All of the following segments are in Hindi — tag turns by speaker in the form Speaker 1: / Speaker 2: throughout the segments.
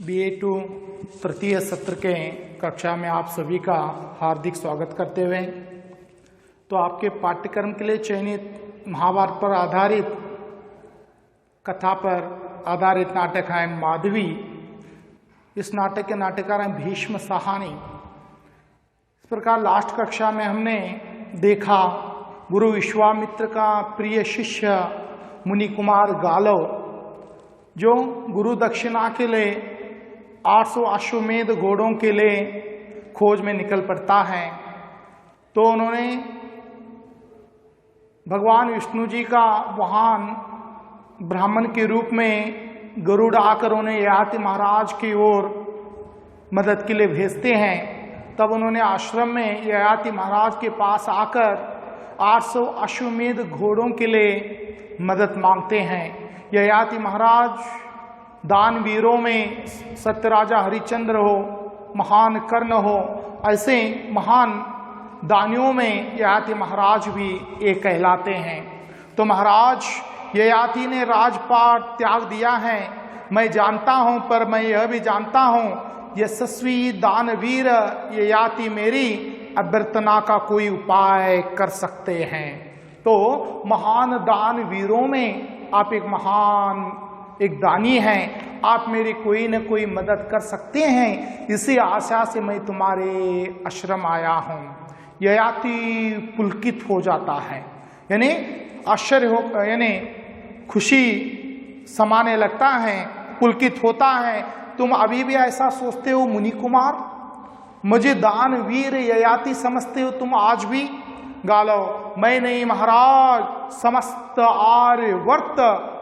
Speaker 1: BA2 तृतीय सत्र के कक्षा में आप सभी का हार्दिक स्वागत करते हुए तो आपके पाठ्यक्रम के लिए चयनित महाभारत पर आधारित कथा पर आधारित नाटक है माधवी। इस नाटक के नाटककार हैं भीष्म साहनी। इस प्रकार लास्ट कक्षा में हमने देखा गुरु विश्वामित्र का प्रिय शिष्य मुनि कुमार गालव जो गुरु दक्षिणा के लिए 800 अश्वमेध घोड़ों के लिए खोज में निकल पड़ता है। तो उन्होंने भगवान विष्णु जी का वाहन ब्राह्मण के रूप में गरुड़ आकर उन्हें ययाति महाराज की ओर मदद के लिए भेजते हैं। तब उन्होंने आश्रम में ययाति महाराज के पास आकर 800 अश्वमेध घोड़ों के लिए मदद मांगते हैं। ययाति महाराज दानवीरों में सत्यराजा हरिश्चंद्र हो, महान कर्ण हो, ऐसे महान दानियों में ययाति महाराज भी एक कहलाते हैं। तो महाराज ययाति ने राजपाट त्याग दिया है, मैं जानता हूं, पर मैं यह भी जानता हूं यशस्वी दानवीर ययाति मेरी अभ्यर्थना का कोई उपाय कर सकते हैं। तो महान दानवीरों में आप एक महान एक दानी हैं, आप मेरी कोई न कोई मदद कर सकते हैं, इसी आशा से मैं तुम्हारे आश्रम आया हूं। ययाति पुलकित हो जाता है, यानी आश्चर्य हो, यानी खुशी समाने लगता है, पुलकित होता है। तुम अभी भी ऐसा सोचते हो मुनि कुमार, मुझे दानवीर ययाति समझते हो तुम आज भी? गालव, मैं नहीं महाराज, समस्त आर्यवर्त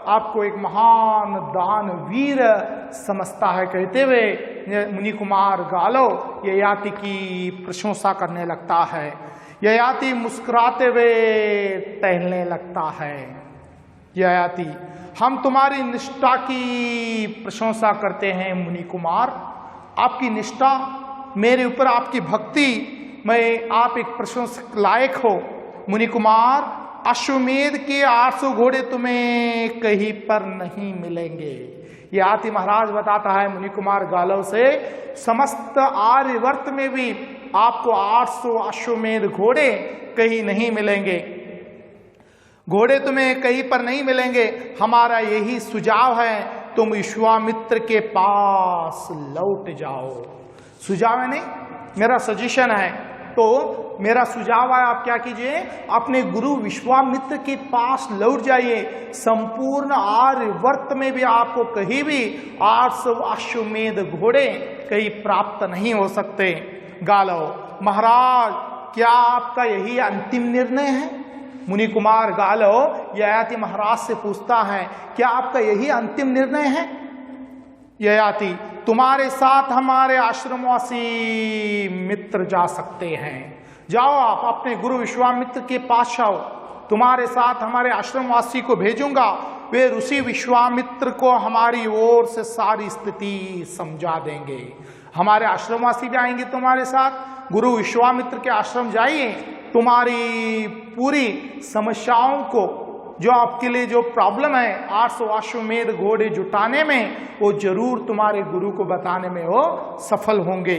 Speaker 1: आपको एक महान दानवीर समझता है। कहते हुए मुनि कुमार गालव ययाति की प्रशंसा करने लगता है। ययाति मुस्कुराते हुए टहलने लगता है। ययाति, हम तुम्हारी निष्ठा की प्रशंसा करते हैं मुनि कुमार, आपकी निष्ठा, मेरे ऊपर आपकी भक्ति, मैं आप एक प्रशंसक लायक हो। मुनि कुमार, अश्वमेध के 800 घोड़े तुम्हें कहीं पर नहीं मिलेंगे। ययाति महाराज बताता है मुनि कुमार गालव से, समस्त आर्यवर्त में भी आपको 800 अश्वमेध घोड़े कहीं नहीं मिलेंगे, घोड़े तुम्हें कहीं पर नहीं मिलेंगे। हमारा यही सुझाव है, तुम विश्वामित्र के पास लौट जाओ। सुझाव है नहीं, मेरा सजेशन है। तो मेरा सुझाव है, आप क्या कीजिए, अपने गुरु विश्वामित्र के पास लौट जाइए। संपूर्ण आर्यवर्त में भी आपको कहीं भी 800 अश्वमेध घोड़े कहीं प्राप्त नहीं हो सकते। गालव, महाराज क्या आपका यही अंतिम निर्णय है? मुनि कुमार गालव ययाति महाराज से पूछता है, क्या आपका यही अंतिम निर्णय है? ययाति, तुम्हारे साथ हमारे आश्रमवासी मित्र जा सकते हैं, जाओ आप अपने गुरु विश्वामित्र के पास जाओ, तुम्हारे साथ हमारे आश्रमवासी को भेजूंगा, वे ऋषि विश्वामित्र को हमारी ओर से सारी स्थिति समझा देंगे। हमारे आश्रमवासी भी आएंगे तुम्हारे साथ, गुरु विश्वामित्र के आश्रम जाइए, तुम्हारी पूरी समस्याओं को, जो आपके लिए जो प्रॉब्लम है 800 अश्वमेध घोड़े जुटाने में, वो जरूर तुम्हारे गुरु को बताने में वो सफल होंगे।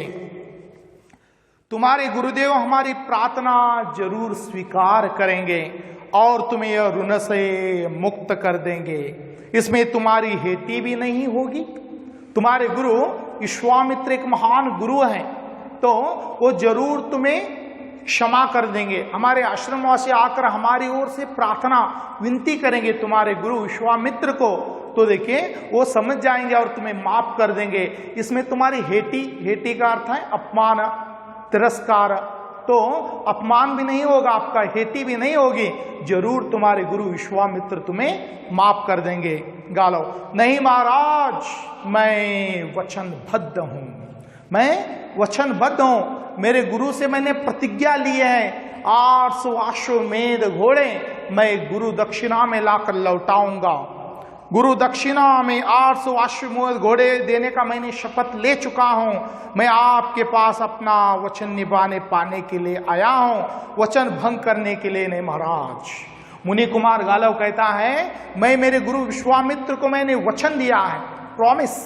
Speaker 1: तुम्हारे गुरुदेव हमारी प्रार्थना जरूर स्वीकार करेंगे और तुम्हें यह ऋण से मुक्त कर देंगे। इसमें तुम्हारी हेती भी नहीं होगी। तुम्हारे गुरु विश्वामित्र एक महान गुरु हैं, तो वो जरूर तुम्हें क्षमा कर देंगे। हमारे आश्रमवासी आकर हमारी ओर से प्रार्थना विनती करेंगे तुम्हारे गुरु विश्वामित्र को, तो देखिए वो समझ जाएंगे और तुम्हें माफ कर देंगे। इसमें तुम्हारी हेटी का अर्थ है अपमान, तिरस्कार, तो अपमान भी नहीं होगा आपका, हेटी भी नहीं होगी, जरूर तुम्हारे गुरु विश्वामित्र तुम्हें माफ कर देंगे। गालव, नहीं महाराज, मैं वचनबद्ध हूं, मैं वचनबद्ध हूं, मेरे गुरु से मैंने प्रतिज्ञा ली है, 800 अश्वमेध घोड़े मैं गुरु दक्षिणा में लाकर लौटाऊंगा। गुरु दक्षिणा में 800 अश्वमेध घोड़े देने का मैंने शपथ ले चुका हूं। मैं आपके पास अपना वचन निभाने पाने के लिए आया हूं, वचन भंग करने के लिए नहीं महाराज। मुनि कुमार गालव कहता है, मैं मेरे गुरु विश्वामित्र को मैंने वचन दिया है, प्रॉमिस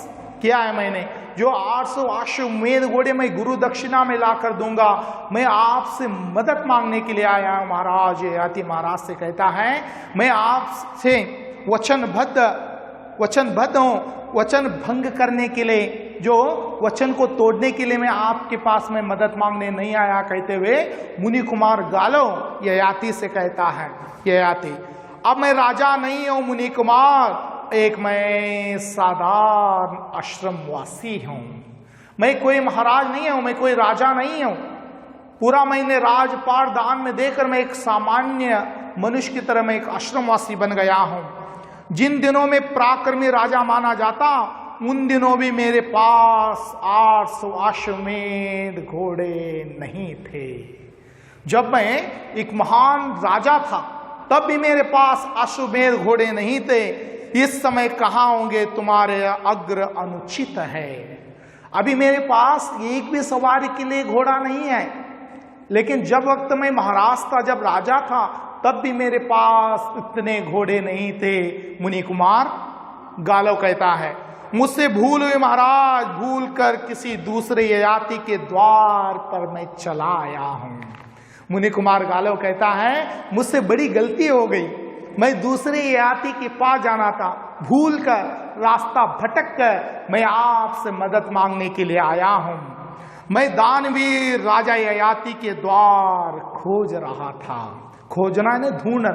Speaker 1: किया है मैंने, जो 800 अश्वमेध घोड़े मैं गुरु दक्षिणा में लाकर दूंगा, मैं आपसे मदद मांगने के लिए आया हूं महाराज। ययाति महाराज से कहता है, मैं आपसे वचनबद्ध हूं, वचन भंग करने के लिए, जो वचन को तोड़ने के लिए मैं आपके पास में मदद मांगने नहीं आया, कहते हुए मुनि कुमार गालव ययाति से कहता है, ययाति अब मैं राजा नहीं हूं मुनि कुमार, एक मैं साधारण आश्रमवासी हूं, मैं कोई महाराज नहीं हूं, मैं कोई राजा नहीं हूं। पूरा मैंने राजपाट दान में देकर मैं एक सामान्य मनुष्य की तरह मैं एक आश्रमवासी बन गया हूं। जिन दिनों में पराक्रमी राजा माना जाता, उन दिनों भी मेरे पास 800 अश्वमेध घोड़े नहीं थे। जब मैं एक महान राजा था तब भी मेरे पास अश्वमेध घोड़े नहीं थे। इस समय कहाँ होंगे तुम्हारे अग्र अनुचित है। अभी मेरे पास एक भी सवारी के लिए घोड़ा नहीं है, लेकिन जब वक्त मैं महाराज था, जब राजा था, तब भी मेरे पास इतने घोड़े नहीं थे। मुनि कुमार गालव कहता है, मुझसे भूल हुई महाराज, भूल कर किसी दूसरे ययाति के द्वार पर मैं चला आया हूं। मुनि कुमार गालव कहता है, मुझसे बड़ी गलती हो गई, मैं दूसरे ययाति के पास जाना था, भूल कर रास्ता भटक कर मैं आपसे मदद मांगने के लिए आया हूं। मैं दानवीर राजा ययाति के द्वार खोज रहा था। खोजना ने ढूंढना,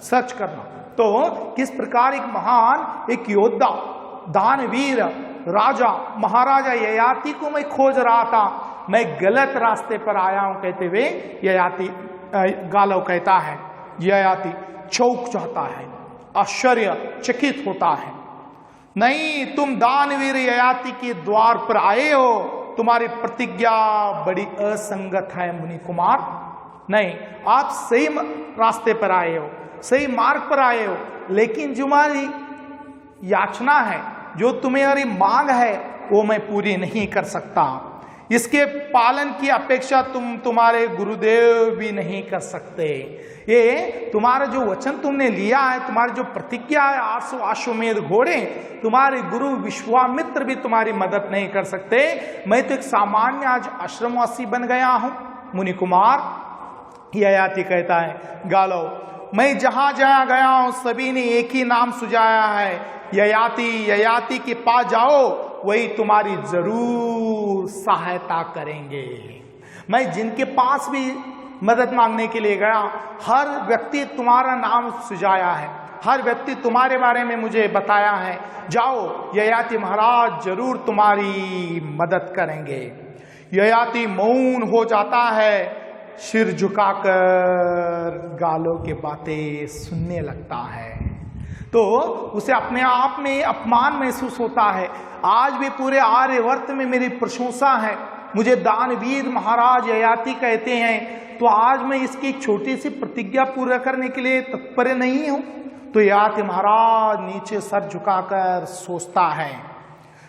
Speaker 1: सर्च करना। तो किस प्रकार एक महान, एक योद्धा, दानवीर राजा महाराजा ययाति को मैं खोज रहा था, मैं गलत रास्ते पर आया हूं, कहते हुए ययाति गालव कहता है, ययाति चौंक जाता है, आश्चर्यचकित होता है। नहीं, तुम दानवीर ययाति के द्वार पर आए हो, तुम्हारी प्रतिज्ञा बड़ी असंगत है मुनि कुमार। नहीं, आप सही रास्ते पर आए हो, सही मार्ग पर आए हो, लेकिन जो हमारी याचना है, जो तुम्हारी मांग है, वो मैं पूरी नहीं कर सकता। इसके पालन की अपेक्षा तुम्हारे गुरुदेव भी नहीं कर सकते। ये तुम्हारा जो वचन तुमने लिया है, तुम्हारी जो प्रतिज्ञा है, 800 अश्वमेध घोड़े, तुम्हारे गुरु विश्वामित्र भी तुम्हारी मदद नहीं कर सकते। मैं तो एक सामान्य आज आश्रमवासी बन गया हूं। मुनि कुमार ययाति कहता है, गालव मैं जहां जहां गया हूं सभी ने एक ही नाम सुझाया है, ययाति के पास जाओ, वही तुम्हारी जरूर सहायता करेंगे। मैं जिनके पास भी मदद मांगने के लिए गया, हर व्यक्ति तुम्हारा नाम सुझाया है, हर व्यक्ति तुम्हारे बारे में मुझे बताया है, जाओ ययाति महाराज जरूर तुम्हारी मदद करेंगे। ययाति मौन हो जाता है, सिर झुकाकर गालों की बातें सुनने लगता है। तो उसे अपने आप में अपमान महसूस होता है। आज भी पूरे आर्यवर्त में मेरी प्रशंसा है, मुझे दानवीर महाराज ययाति कहते हैं, तो आज मैं इसकी एक छोटी सी प्रतिज्ञा पूरा करने के लिए तत्पर नहीं हूं। तो ययाति महाराज नीचे सर झुकाकर सोचता है।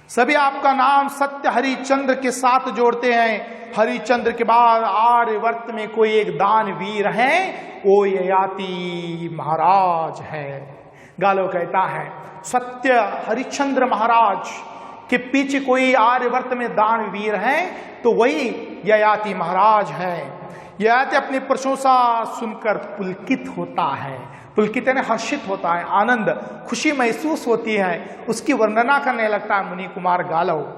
Speaker 1: सभी आपका नाम सत्य हरिश्चंद्र के साथ जोड़ते हैं। हरिश्चंद्र के बाद आर्यवर्त में कोई एक दानवीर है, वो ययाति महाराज है। गालव कहता है, सत्य हरिश्चंद्र महाराज के पीछे कोई आर्यवर्त में दानवीर है, तो वही ययाति महाराज है। ययाति अपनी प्रशंसा सुनकर पुलकित होता है। पुलकित यानी हर्षित होता है, आनंद, खुशी महसूस होती है। उसकी वर्णना करने लगता है मुनि कुमार गालव।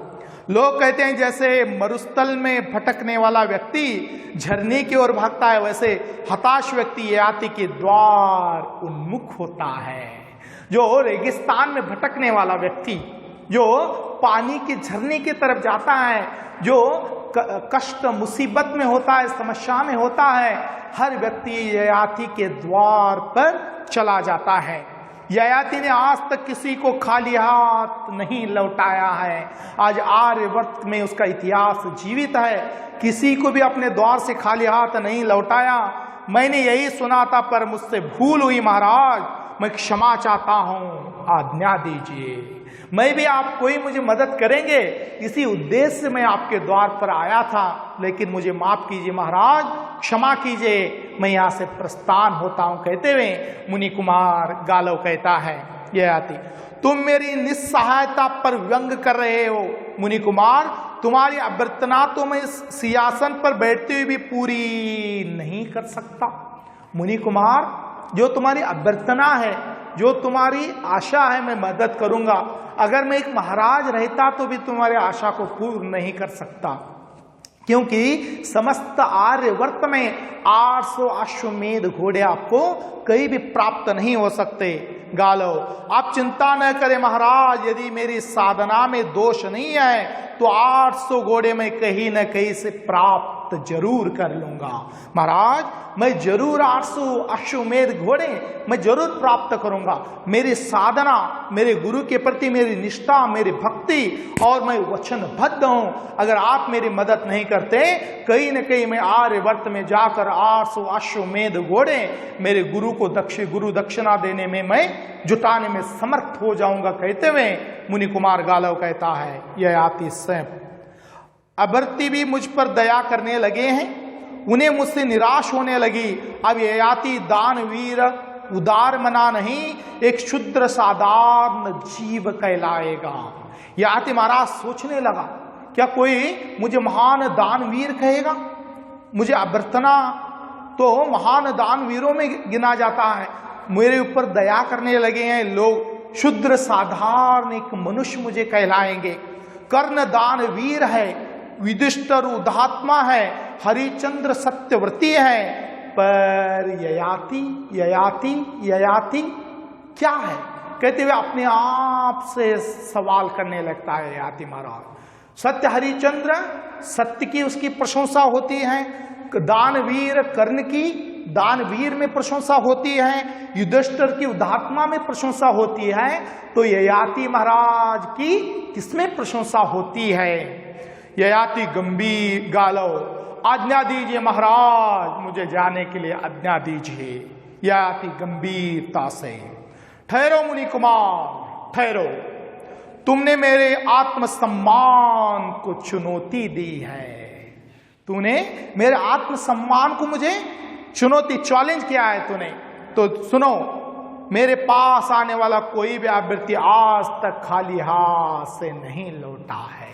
Speaker 1: लोग कहते हैं जैसे मरुस्थल में भटकने वाला व्यक्ति झरने की ओर भागता है, वैसे हताश व्यक्ति ययाति के द्वार उन्मुख होता है। जो रेगिस्तान में भटकने वाला व्यक्ति, जो पानी के झरने की तरफ जाता है, जो कष्ट मुसीबत में होता है, समस्या में होता है, हर व्यक्ति ययाति के द्वार पर चला जाता है। ययाति ने आज तक किसी को खाली हाथ नहीं लौटाया है। आज आर्यवर्त में उसका इतिहास जीवित है, किसी को भी अपने द्वार से खाली हाथ नहीं लौटाया। मैंने यही सुना था, पर मुझसे भूल हुई महाराज, मैं क्षमा चाहता हूं, आज्ञा दीजिए। मैं भी आप कोई मुझे मदद करेंगे, इसी उद्देश्य से मैं आपके द्वार पर आया था, लेकिन मुझे माफ कीजिए महाराज, क्षमा कीजिए, मैं यहाँ से प्रस्थान होता हूँ। कहते हुए मुनि कुमार गालव कहता है, ययाति तुम मेरी निस्सहायता पर व्यंग कर रहे हो। मुनि कुमार, तुम्हारी अभ्यर्थना तो मैं इस सिंहासन पर बैठते हुए भी पूरी नहीं कर सकता। मुनि कुमार, जो तुम्हारी अभ्यर्थना है, जो तुम्हारी आशा है, मैं मदद करूंगा। अगर मैं एक महाराज रहता तो भी तुम्हारी आशा को पूर्ण नहीं कर सकता, क्योंकि समस्त आर्यवर्त में 800 अश्वमेध घोड़े आपको कहीं भी प्राप्त नहीं हो सकते। गालो, आप चिंता न करें महाराज, यदि मेरी साधना में दोष नहीं है तो 800 घोड़े मैं कहीं न कहीं से प्राप्त जरूर कर लूंगा। महाराज, मैं जरूर 800 अश्वमेध घोड़े मैं जरूर प्राप्त करूंगा। मेरी साधना, मेरे गुरु के प्रति मेरी निष्ठा, मेरी भक्ति, और मैं वचनबद्ध हूं। अगर आप मेरी मदद नहीं करते, कहीं न कहीं मैं आर्यवर्त में जाकर 800 अश्वमेध घोड़े मेरे गुरु को गुरु दक्षिणा देने में मैं जुटाने में समर्थ हो जाऊंगा। कहते हुए मुनि कुमार गालव कहता है, यह आती स्वयं अभर्ती भी मुझ पर दया करने लगे हैं, उन्हें मुझसे निराश होने लगी। अब ययाति दानवीर उदार मना नहीं, एक शुद्र साधारण जीव कहलाएगा। ययाति महाराज सोचने लगा, क्या कोई मुझे महान दानवीर कहेगा? मुझे अभ्यर्थना तो महान दानवीरों में गिना जाता है, मेरे ऊपर दया करने लगे हैं लोग। शुद्र साधारण एक मनुष्य मुझे कहलाएंगे। कर्ण दानवीर है, युधिष्ठिर उदात्मा है, हरिचंद्र सत्यव्रती है, पर ययाति ययाति ययाति क्या है? कहते हुए अपने आप से सवाल करने लगता है ययाति महाराज। सत्य हरिचंद्र, सत्य की उसकी प्रशंसा होती है, दानवीर कर्ण की दानवीर में प्रशंसा होती है, युधिष्ठिर की उदात्मा में प्रशंसा होती है, तो ययाति महाराज की किसमें प्रशंसा होती है? ययाति गंभीर गालव, आज्ञा दीजिए महाराज, मुझे जाने के लिए आज्ञा दीजिए। ययाति गंभीरता से, ठहरो मुनि कुमार ठहरो, तुमने मेरे आत्मसम्मान को चुनौती दी है। तूने मेरे आत्मसम्मान को मुझे चुनौती, चैलेंज किया है तूने। तो सुनो, मेरे पास आने वाला कोई भी अभ्यर्थी आज तक खाली हाथ से नहीं लौटा है।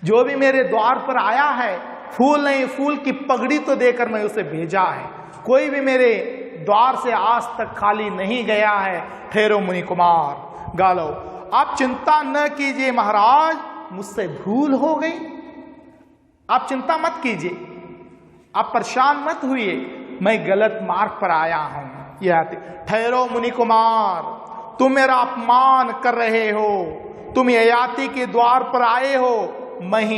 Speaker 1: जो भी मेरे द्वार पर आया है, फूल नहीं, फूल की पगड़ी तो देकर मैं उसे भेजा है। कोई भी मेरे द्वार से आज तक खाली नहीं गया है। ठहरो मुनि कुमार गालो, आप चिंता न कीजिए महाराज, मुझसे भूल हो गई। आप चिंता मत कीजिए, आप परेशान मत हुए, मैं गलत मार्ग पर आया हूं। यह ठहरो मुनि कुमार, तुम मेरा अपमान कर रहे हो। तुम ययाति के द्वार पर आए हो, मैं ही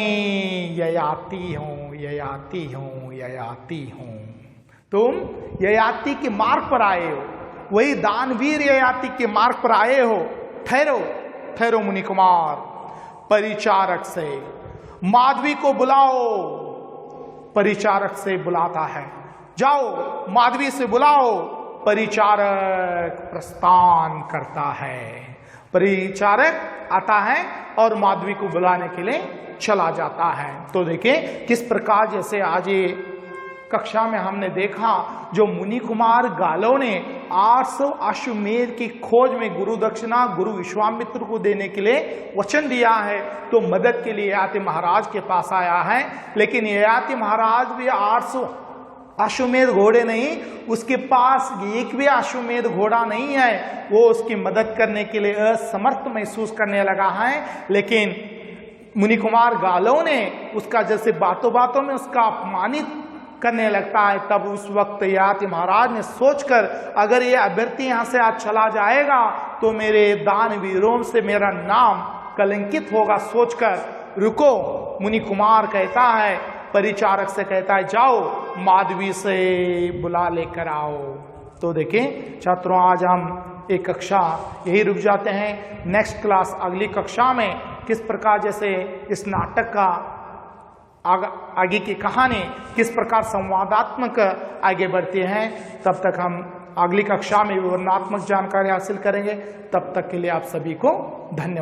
Speaker 1: ययाति हूं, ययाति हूं, ययाति हूं। तुम ययाति के मार्ग पर आए हो, वही दानवीर ययाति के मार्ग पर आए हो। ठहरो ठहरो मुनि कुमार, परिचारक से माधवी को बुलाओ। परिचारक से बुलाता है, जाओ माधवी से बुलाओ। परिचारक प्रस्थान करता है, परिचारक आता है और माधवी को बुलाने के लिए चला जाता है। तो देखिए किस प्रकार, जैसे आज ये कक्षा में हमने देखा, जो मुनि कुमार गालव ने 800 अश्वमेध की खोज में गुरु दक्षिणा गुरु विश्वामित्र को देने के लिए वचन दिया है, तो मदद के लिए ययाति महाराज के पास आया है। लेकिन ययाति महाराज भी 800 अश्वमेध घोड़े नहीं, उसके पास एक भी अश्वमेध घोड़ा नहीं है। वो उसकी मदद करने के लिए असमर्थ महसूस करने लगा है। लेकिन मुनि कुमार गालव ने उसका जैसे बातों बातों में उसका अपमानित करने लगता है, तब उस वक्त ययाति महाराज ने सोचकर, अगर ये अभ्यर्थी यहाँ से आज चला जाएगा तो मेरे दानवीरों से मेरा नाम कलंकित होगा। सोचकर रुको, मुनि कुमार कहता है, परिचारक से कहता है, जाओ माधवी से बुला लेकर आओ। तो देखें छात्रों, आज हम एक कक्षा यही रुक जाते हैं। नेक्स्ट क्लास, अगली कक्षा में किस प्रकार जैसे इस नाटक का आगे की कहानी किस प्रकार संवादात्मक आगे बढ़ती है, तब तक हम अगली कक्षा में विवरणात्मक जानकारी हासिल करेंगे। तब तक के लिए आप सभी को धन्यवाद।